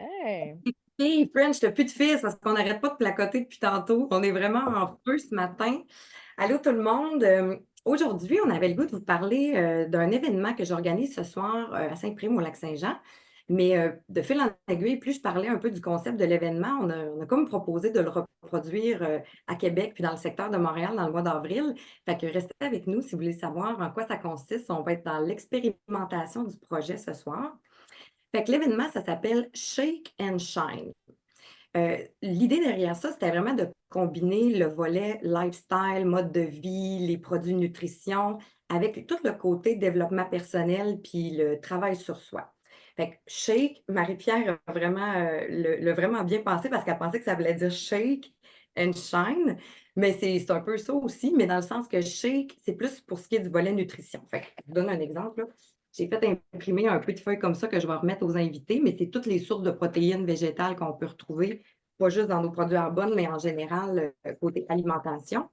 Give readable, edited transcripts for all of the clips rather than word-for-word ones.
Hey! Hey, French, t'as plus de fils parce qu'on n'arrête pas de placoter depuis tantôt. On est vraiment en feu ce matin. Allô tout le monde. Aujourd'hui, on avait le goût de vous parler d'un événement que j'organise ce soir à Saint-Prime au Lac-Saint-Jean. Mais de fil en aiguille, plus je parlais un peu du concept de l'événement, on a comme proposé de le reproduire à Québec puis dans le secteur de Montréal dans le mois d'avril. Fait que restez avec nous si vous voulez savoir en quoi ça consiste. On va être dans l'expérimentation du projet ce soir. Fait que l'événement, ça s'appelle Shake and Shine. L'idée derrière ça, c'était vraiment de combiner le volet lifestyle, mode de vie, les produits nutrition, avec tout le côté développement personnel puis le travail sur soi. Fait que shake, Marie-Pierre a vraiment, l'a vraiment bien pensé parce qu'elle pensait que ça voulait dire shake and shine, mais c'est un peu ça aussi, mais dans le sens que shake, c'est plus pour ce qui est du volet nutrition. Fait que je vous donne un exemple, là. J'ai fait imprimer un peu de feuilles comme ça que je vais remettre aux invités, mais c'est toutes les sources de protéines végétales qu'on peut retrouver pas juste dans nos produits Arbonne, mais en général, côté alimentation,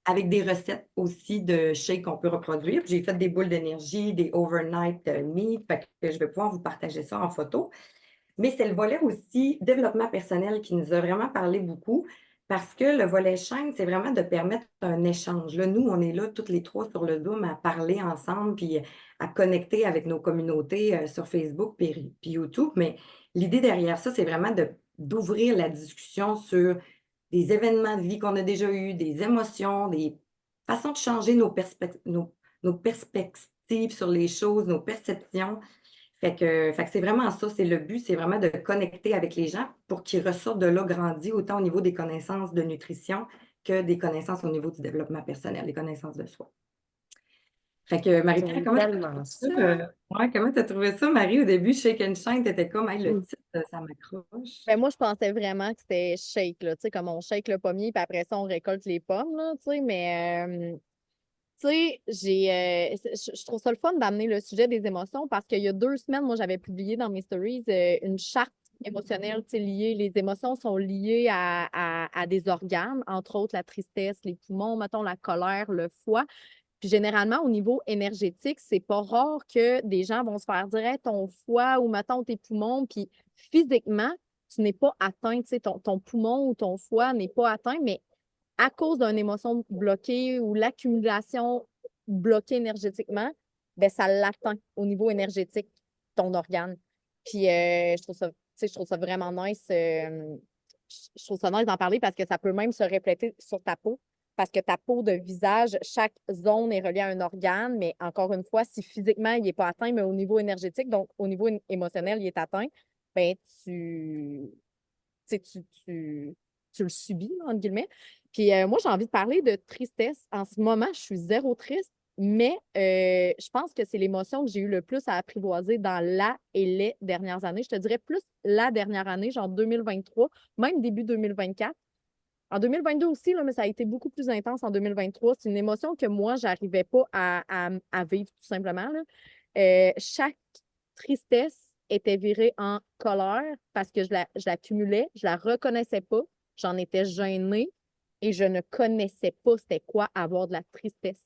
avec des recettes aussi de shakes qu'on peut reproduire. Puis j'ai fait des boules d'énergie, des overnight meat, fait que je vais pouvoir vous partager ça en photo. Mais c'est le volet aussi développement personnel qui nous a vraiment parlé beaucoup parce que le volet chaîne, c'est vraiment de permettre un échange. Là, nous, on est là toutes les trois sur le Zoom à parler ensemble puis à connecter avec nos communautés sur Facebook puis YouTube. Mais l'idée derrière ça, c'est vraiment d'ouvrir la discussion sur des événements de vie qu'on a déjà eus, des émotions, des façons de changer nos perspectives sur les choses, nos perceptions. Fait que c'est vraiment ça, c'est le but, c'est vraiment de connecter avec les gens pour qu'ils ressortent de là grandis, autant au niveau des connaissances de nutrition que des connaissances au niveau du développement personnel, les connaissances de soi. Fait que Marie-Pierre, J'aime comment tu as tellement trouvé ça. ça? Ouais, comment tu trouvé ça, Marie, au début, Shake and Shine, tu étais comme: «Hey, le Mmh. titre, ça m'accroche». Ben, moi, je pensais vraiment que c'était shake, là, tu sais, comme on shake le pommier, puis après ça, on récolte les pommes, là, tu sais, mais, tu sais, je trouve ça le fun d'amener le sujet des émotions parce qu'il y a 2 semaines, moi, j'avais publié dans mes stories, une charte émotionnelle, tu sais, liée les émotions sont liées à des organes, entre autres la tristesse, les poumons, mettons, la colère, le foie. Puis généralement, au niveau énergétique, c'est pas rare que des gens vont se faire dire Hey, ton foie ou mettons tes poumons, puis physiquement, tu n'es pas atteint, tu sais, ton poumon ou ton foie n'est pas atteint, mais à cause d'une émotion bloquée ou l'accumulation bloquée énergétiquement, ben ça l'atteint au niveau énergétique, ton organe. Puis je trouve ça, tu sais, je trouve ça vraiment nice. Je trouve ça nice d'en parler parce que ça peut même se refléter sur ta peau. Parce que ta peau de visage, chaque zone est reliée à un organe, mais encore une fois, si physiquement il n'est pas atteint, mais au niveau énergétique, donc au niveau émotionnel, il est atteint, ben tu, sais, tu le subis, là, entre guillemets. Puis moi, j'ai envie de parler de tristesse. En ce moment, je suis zéro triste, mais je pense que c'est l'émotion que j'ai eu le plus à apprivoiser dans la et les dernières années. Je te dirais plus la dernière année, genre 2023, même début 2024. En 2022 aussi, là, mais ça a été beaucoup plus intense en 2023. C'est une émotion que moi, j'arrivais pas à vivre tout simplement, là. Chaque tristesse était virée en colère parce que je l'accumulais, je la reconnaissais pas, j'en étais gênée et je ne connaissais pas c'était quoi avoir de la tristesse.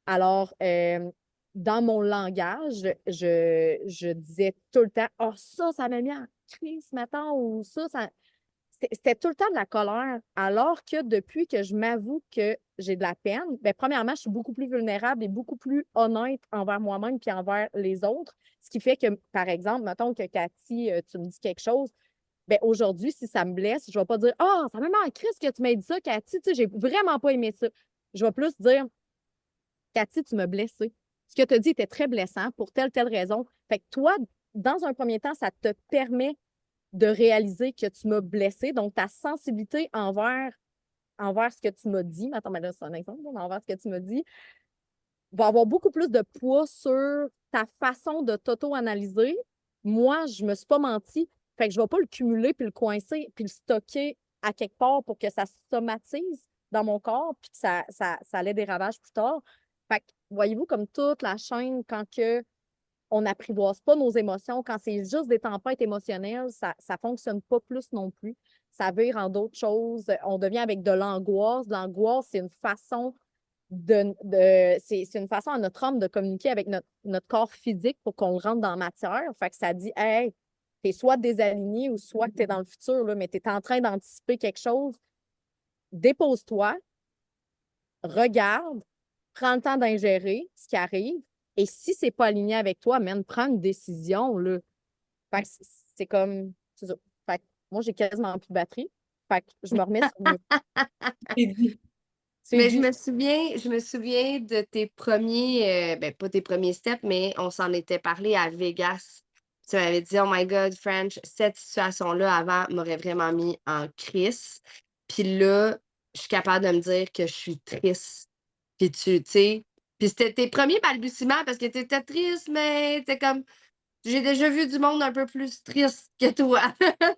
Alors, dans mon langage, je disais tout le temps, oh, ça m'a mis en crise ce matin ou ça, c'était tout le temps de la colère, alors que depuis que je m'avoue que j'ai de la peine, bien, premièrement, je suis beaucoup plus vulnérable et beaucoup plus honnête envers moi-même puis envers les autres. Ce qui fait que, par exemple, mettons que Cathy, tu me dis quelque chose, bien, aujourd'hui, si ça me blesse, je ne vais pas dire Ah, ça m'a mis en crise que tu m'aies dit ça, Cathy, tu sais, j'ai vraiment pas aimé ça. Je vais plus dire Cathy, tu m'as blessé. Ce que tu as dit était très blessant pour telle raison. Fait que toi, dans un premier temps, ça te permet de réaliser que tu m'as blessé. Donc, ta sensibilité envers ce que tu m'as dit, attends, mais là, c'est un exemple, là, mais envers ce que tu m'as dit, va avoir beaucoup plus de poids sur ta façon de t'auto-analyser. Moi, je me suis pas menti. Fait que je vais pas le cumuler puis le coincer puis le stocker à quelque part pour que ça se somatise dans mon corps puis que ça ait des ravages plus tard. Fait que, voyez-vous, comme toute la chaîne, quand que on n'apprivoise pas nos émotions, quand c'est juste des tempêtes émotionnelles, ça ne fonctionne pas plus non plus. Ça vire en d'autres choses. On devient avec de l'angoisse. L'angoisse, c'est une façon c'est une façon à notre âme de communiquer avec notre corps physique pour qu'on le rentre dans la matière. Fait que ça dit Hey, tu es soit désaligné ou soit que tu es dans le futur, là, mais tu es en train d'anticiper quelque chose, dépose-toi, regarde, prends le temps d'ingérer ce qui arrive. Et si c'est pas aligné avec toi, man, prends une décision, là. Fait que c'est comme. C'est ça. Fait que moi, j'ai quasiment plus de batterie. Fait que je me remets sur mes. C'est dit. C'est Mais dit. je me souviens de tes premiers, ben pas tes premiers steps, mais on s'en était parlé à Vegas. Tu m'avais dit, oh my God, French, cette situation-là avant m'aurait vraiment mis en crise. Puis là, je suis capable de me dire que je suis triste. Puis tu sais, puis c'était tes premiers balbutiements parce que tu étais triste, mais t'es comme, j'ai déjà vu du monde un peu plus triste que toi.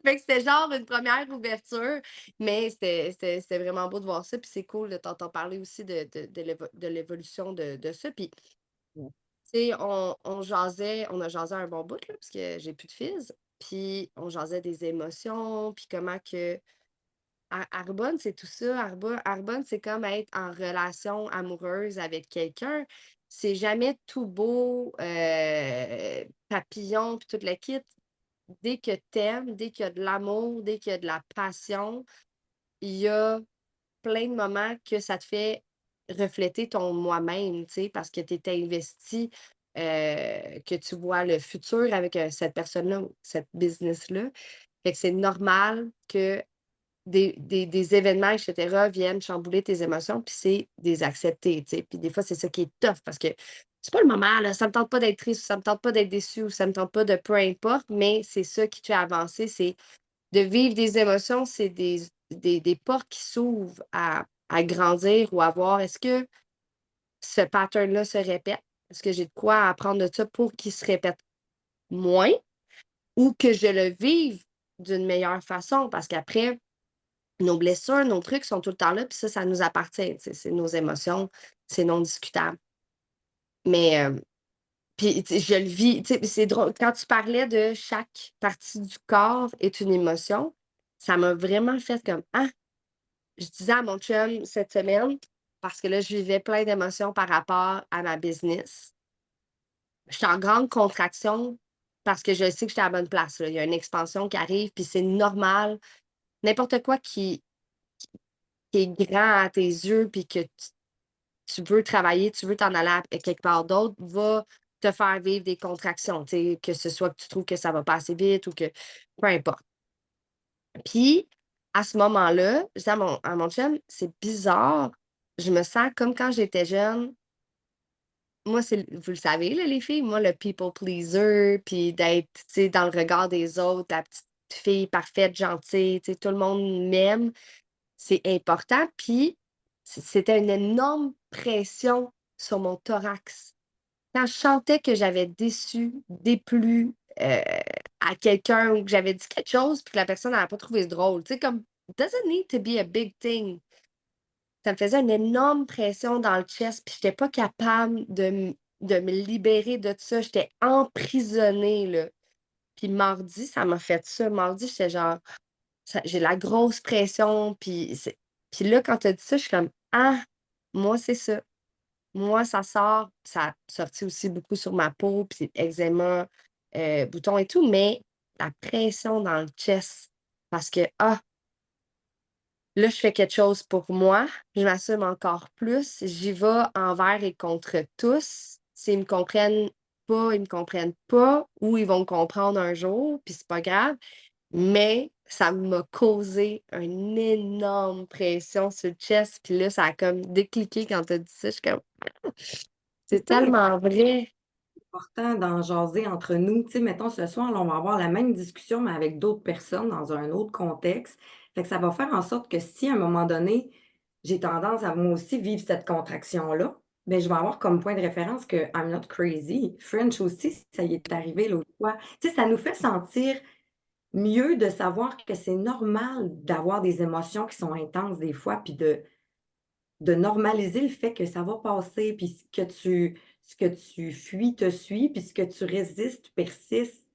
Fait que c'était genre une première ouverture, mais c'était vraiment beau de voir ça. Puis c'est cool de t'entendre parler aussi de l'évolution de ça. Puis, tu sais, on a jasé un bon bout, là, parce que j'ai plus de fils. Puis on jasait des émotions, puis comment que Arbonne, c'est tout ça. Arbonne, c'est comme être en relation amoureuse avec quelqu'un. C'est jamais tout beau, papillon, puis toute la kit. Dès que t'aimes, dès qu'il y a de l'amour, dès qu'il y a de la passion, il y a plein de moments que ça te fait refléter ton moi-même, tu sais, parce que tu es investi, que tu vois le futur avec cette personne-là, cette business-là. Fait que c'est normal que des événements, etc., viennent chambouler tes émotions, puis c'est des accepter, tu sais. Puis des fois, c'est ça qui est tough parce que c'est pas le moment, là, ça me tente pas d'être triste, ou ça me tente pas d'être déçu, ou ça me tente pas de peu importe, mais c'est ça qui te fait avancer, c'est de vivre des émotions, c'est des portes qui s'ouvrent à grandir ou à voir est-ce que ce pattern-là se répète? Est-ce que j'ai de quoi apprendre de ça pour qu'il se répète moins ou que je le vive d'une meilleure façon? Parce qu'après, nos blessures, nos trucs sont tout le temps là, puis ça nous appartient. C'est nos émotions, c'est non discutable. Mais, puis je le vis, c'est drôle. Quand tu parlais de chaque partie du corps est une émotion, ça m'a vraiment fait comme, ah, je disais à mon chum cette semaine, parce que là, je vivais plein d'émotions par rapport à ma business. Je suis en grande contraction parce que je sais que j'étais à la bonne place, là. Il y a une expansion qui arrive, puis c'est normal. N'importe quoi qui est grand à tes yeux, puis que tu veux travailler, tu veux t'en aller à quelque part d'autre, va te faire vivre des contractions, que ce soit que tu trouves que ça va pas assez vite ou que peu importe. Puis, à ce moment-là, je dis à mon chum, c'est bizarre, je me sens comme quand j'étais jeune. Moi, vous le savez, là, les filles, moi, le people pleaser, puis d'être, dans le regard des autres, la petite fille parfaite, gentille, tout le monde m'aime, c'est important. Puis, c'était une énorme pression sur mon thorax. Quand je sentais que j'avais déçu, déplu à quelqu'un ou que j'avais dit quelque chose, puis que la personne n'avait pas trouvé drôle, comme, it doesn't need to be a big thing. Ça me faisait une énorme pression dans le chest, puis j'étais pas capable de me libérer de ça. J'étais emprisonnée, là. Puis mardi, ça m'a fait ça. Mardi, j'étais genre, j'ai la grosse pression, puis là, quand tu as dit ça, je suis comme, ah, moi, c'est ça. Moi, ça sort. Ça a sorti aussi beaucoup sur ma peau, puis eczéma, boutons et tout, mais la pression dans le chest, parce que, ah, là, je fais quelque chose pour moi, je m'assume encore plus, j'y vais envers et contre tous. S'ils me comprennent pas, ils me comprennent pas, ou ils vont me comprendre un jour, puis c'est pas grave. Mais ça m'a causé une énorme pression sur le chest, puis là, ça a comme décliqué quand tu as dit ça. Je suis comme, c'est C'est tellement vrai. important d'en jaser entre nous. Tu sais, mettons, ce soir, là, on va avoir la même discussion, mais avec d'autres personnes dans un autre contexte. Fait que ça va faire en sorte que si à un moment donné, j'ai tendance à moi aussi vivre cette contraction-là, ben, je vais avoir comme point de référence que I'm not crazy. French aussi, ça y est arrivé l'autre fois. Tu sais, ça nous fait sentir mieux de savoir que c'est normal d'avoir des émotions qui sont intenses des fois, puis de normaliser le fait que ça va passer, puis ce que tu fuis te suit, puis ce que tu résistes persiste.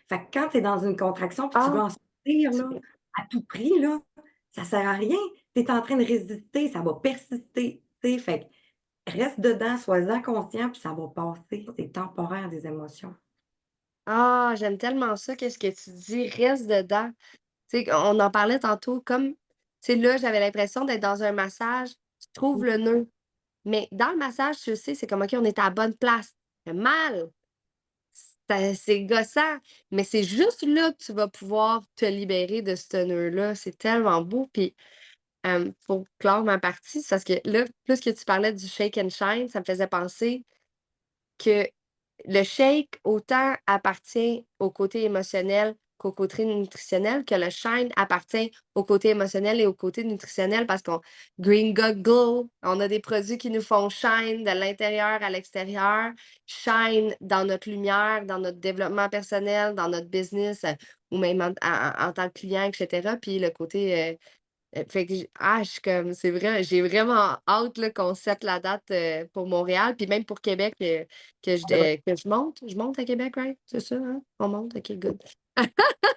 Fait que quand tu es dans une contraction puis tu veux Ah, en sortir c'est là, vrai. à tout prix là, ça sert à rien. Tu es en train de résister, ça va persister, tu sais? Fait que reste dedans, sois-en conscient, puis ça va passer. C'est temporaire des émotions. Ah, j'aime tellement ça, qu'est-ce que tu dis, reste dedans. Tu sais, on en parlait tantôt, comme, tu sais, là, j'avais l'impression d'être dans un massage, tu trouves le nœud. Mais dans le massage, tu sais, c'est comme, OK, on est à la bonne place. Ça fait mal, c'est gossant, mais c'est juste là que tu vas pouvoir te libérer de ce nœud-là. C'est tellement beau. Puis, pour clore ma partie, c'est parce que là, plus que tu parlais du shake and shine, ça me faisait penser que le shake autant appartient au côté émotionnel qu'au côté nutritionnel, que le shine appartient au côté émotionnel et au côté nutritionnel parce qu'on Green Got Glow, on a des produits qui nous font shine de l'intérieur à l'extérieur, shine dans notre lumière, dans notre développement personnel, dans notre business ou même en tant que client, etc. Puis le côté fait que je suis comme c'est vrai, j'ai vraiment hâte là, qu'on sette la date pour Montréal, puis même pour Québec, que je monte. Je monte à Québec, right? C'est ça, hein? On monte? OK, good.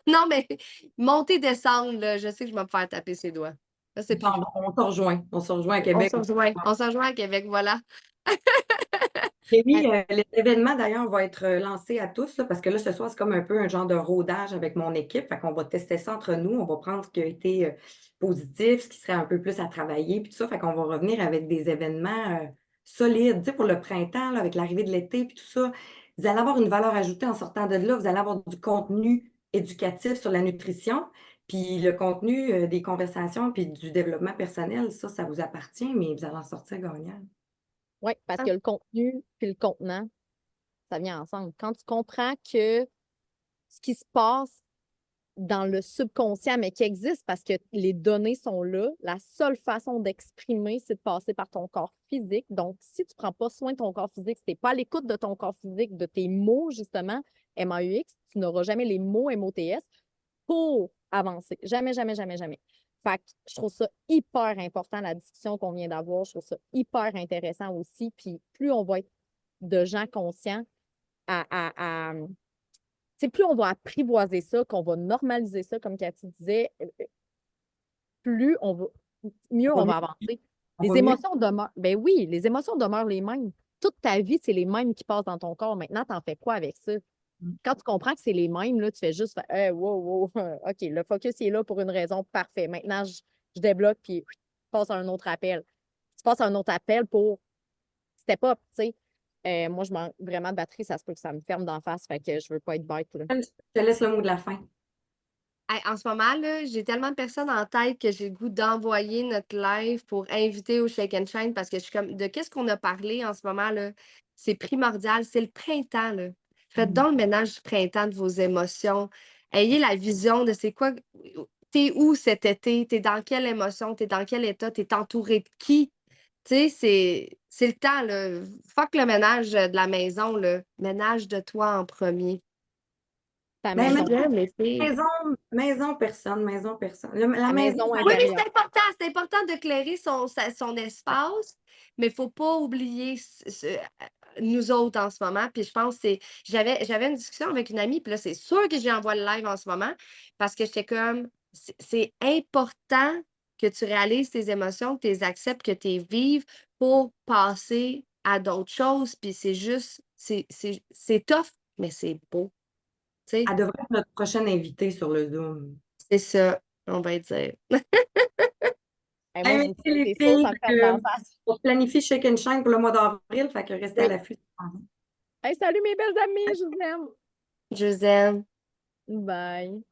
Non, mais monter, descendre, là, je sais que je vais me faire taper ses doigts. Ça, c'est plus. On se rejoint. On se rejoint à On Québec. se rejoint. On se rejoint à Québec, voilà. Et oui, les événements d'ailleurs vont être lancés à tous, là, parce que là, ce soir, c'est comme un peu un genre de rodage avec mon équipe. Fait qu'on va tester ça entre nous. On va prendre ce qui a été positif, ce qui serait un peu plus à travailler, puis tout ça. Fait qu'on va revenir avec des événements solides. Tu sais, pour le printemps, là, avec l'arrivée de l'été, puis tout ça. Vous allez avoir une valeur ajoutée en sortant de là. Vous allez avoir du contenu éducatif sur la nutrition. Puis le contenu des conversations, puis du développement personnel, ça vous appartient, mais vous allez en sortir gagnant. Oui, parce Ah, que le contenu puis le contenant, ça vient ensemble. Quand tu comprends que ce qui se passe dans le subconscient, mais qui existe parce que les données sont là, la seule façon d'exprimer, c'est de passer par ton corps physique. Donc, si tu ne prends pas soin de ton corps physique, si tu n'es pas à l'écoute de ton corps physique, de tes mots, justement, MAUX, tu n'auras jamais les mots MOTS pour avancer. Jamais, jamais, jamais, jamais. Fait que je trouve ça hyper important, la discussion qu'on vient d'avoir. Je trouve ça hyper intéressant aussi. Puis plus on va être de gens conscients à plus on va apprivoiser ça, qu'on va normaliser ça, comme Cathy disait, plus on va, mieux On on va va mieux, avancer. on va Les mieux. émotions demeurent. Ben oui, les émotions demeurent les mêmes. Toute ta vie, c'est les mêmes qui passent dans ton corps. Maintenant, tu en fais quoi avec ça? Quand tu comprends que c'est les mêmes, là, tu fais juste faire, wow, wow, OK, le focus il est là pour une raison, parfait. Maintenant, je débloque puis je passe à un autre appel. Tu passes à un autre appel pour step up, tu sais. Moi, je manque vraiment de batterie, ça se peut que ça me ferme d'en face, fait que je veux pas être bête, là. Je te laisse le mot de la fin. hey, en ce moment, là, j'ai tellement de personnes en tête que j'ai le goût d'envoyer notre live pour inviter au Shake and Shine parce que je suis comme, de qu'est-ce qu'on a parlé en ce moment, là? C'est primordial, c'est le printemps, là. Faites donc le ménage du printemps de vos émotions. Ayez la vision de c'est quoi, t'es où cet été, t'es dans quelle émotion, t'es dans quel état, t'es entouré de qui? Tu sais, c'est le temps, là. Fuck le ménage de la maison, là. Ménage de toi en premier. Ta Mais maison, Bien, mais c'est. maison, personne, maison, personne. La ta maison, maison ça Oui, reste. mais intérieure. c'est important de clairer son espace, mais il ne faut pas oublier nous autres en ce moment. Puis je pense que j'avais une discussion avec une amie, puis là, c'est sûr que j'envoie le live en ce moment parce que j'étais comme, c'est important que tu réalises tes émotions, que tu les acceptes, que tu les vives pour passer à d'autres choses. Puis c'est juste, c'est tough, mais c'est beau. Tu sais, Elle devrait être notre prochaine invitée sur le Zoom. c'est ça, on va dire. Hey, moi, Hey, je merci vous dis, les c'est sûr, filles. ça me ferme d'en face. On planifie Shake and Shine pour le mois d'avril, fait que restez à Oui, l'affût. Hey, salut mes belles amies, je vous aime. je vous aime. Bye.